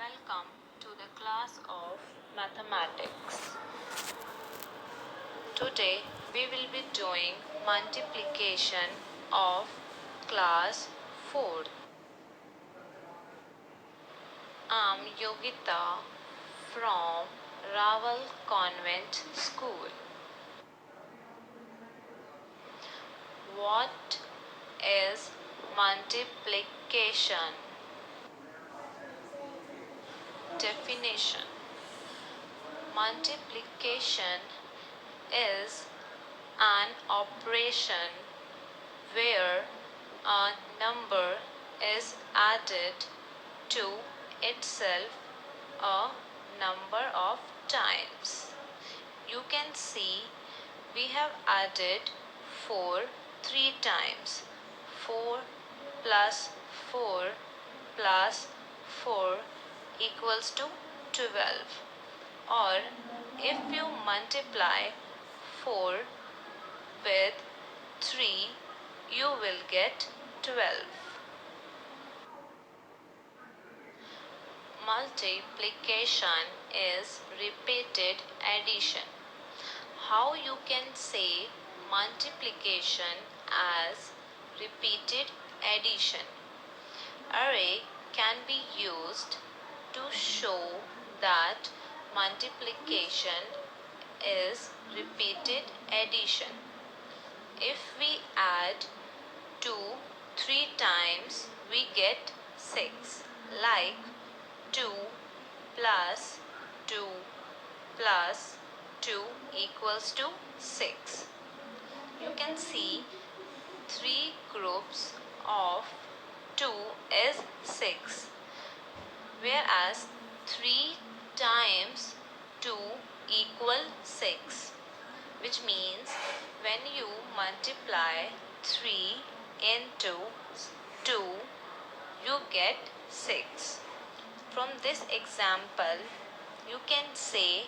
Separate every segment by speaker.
Speaker 1: Welcome to the class of mathematics. Today we will be doing multiplication of class 4. I am Yogita from Raval Convent School. What is multiplication? Definition. Multiplication is an operation where a number is added to itself a number of times. You can see we have added 4 3 times. 4 plus 4 plus 4 equals to 12. Or if you multiply 4 with 3, you will get 12. Multiplication is repeated addition. How you can say multiplication as repeated addition? Array can be used to show that multiplication is repeated addition. If we add 2 3 times, we get 6. Like 2 plus 2 plus 2 equals to 6. You can see 3 groups of 2 is 6, whereas 3 times 2 equal 6, which means when you multiply 3 into 2, you get 6. From this example, you can say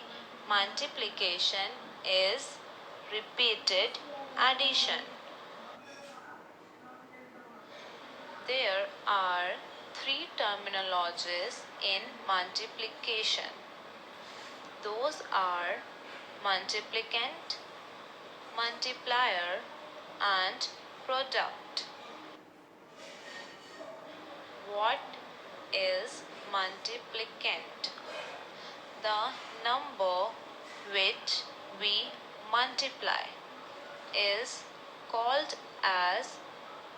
Speaker 1: multiplication is repeated addition. There are 3 terminologies in multiplication. Those are multiplicand, multiplier, and product. What is multiplicand? The number which we multiply is called as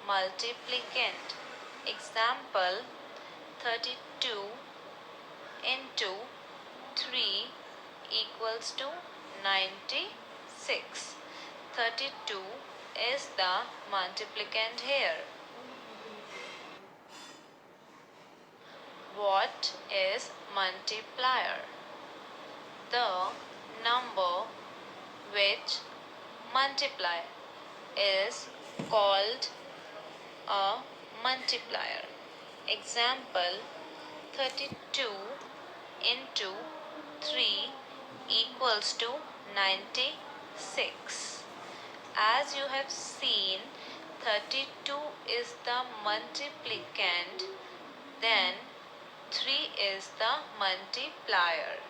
Speaker 1: multiplicand. Example, 32 into 3 equals to 96. 32 is the multiplicand here. What is multiplier? The number which multiply is called a multiplier. Example, 32 into 3 equals to 96. As you have seen, 32 is the multiplicand, then 3 is the multiplier.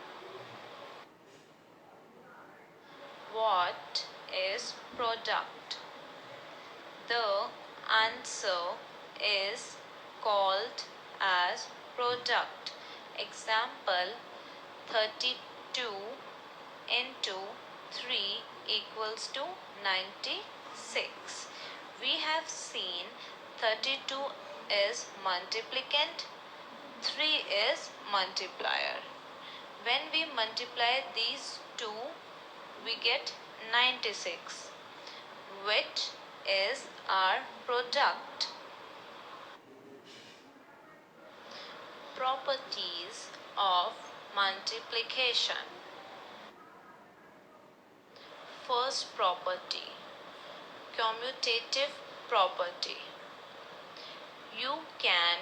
Speaker 1: What is product? The answer is called as product. Example, 32 into 3 equals to 96. We have seen 32 is multiplicand, 3 is multiplier. When we multiply these two, we get 96, which is our product. Properties of multiplication. First property, commutative property. You can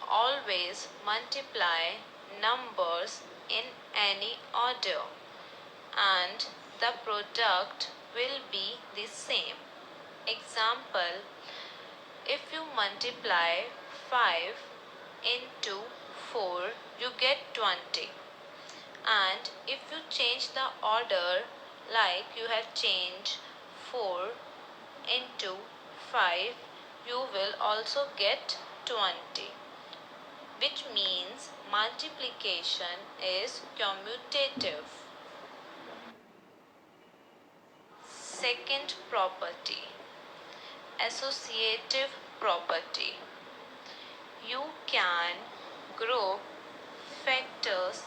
Speaker 1: always multiply numbers in any order and the product will be the same. Example, if you multiply 5 into 4, you get 20. And if you change the order, like you have changed 4 into 5, you will also get 20, which means multiplication is commutative. Second property, associative property. You can group factors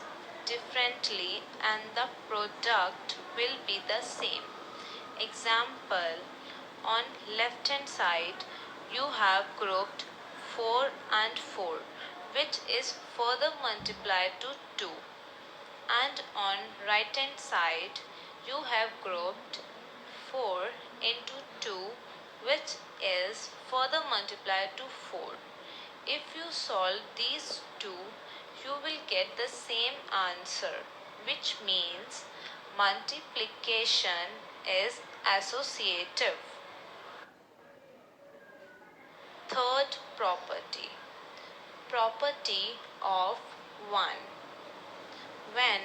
Speaker 1: differently and the product will be the same. Example, on left hand side you have grouped 4 and 4, which is further multiplied to 2, and on right hand side you have grouped 4 into 2, which is further multiplied to 4. If you solve these two, you will get the same answer, which means multiplication is associative. Third property, property of 1. When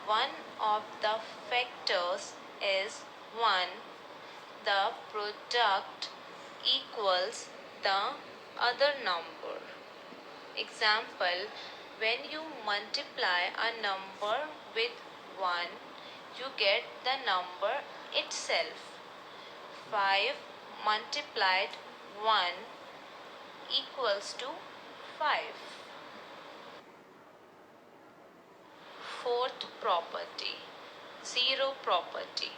Speaker 1: one of the factors is 1, the product equals the other number. Example, when you multiply a number with 1, you get the number itself. 5 multiplied 1 equals to 5. Fourth property, zero property.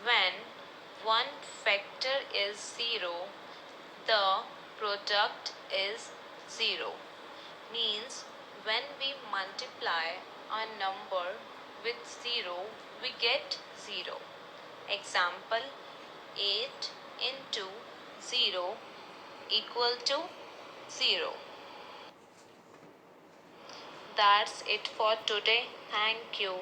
Speaker 1: When one factor is 0, the product is 0. Means when we multiply a number with 0, we get 0. Example, 8 into 0 equal to 0. That's it for today. Thank you.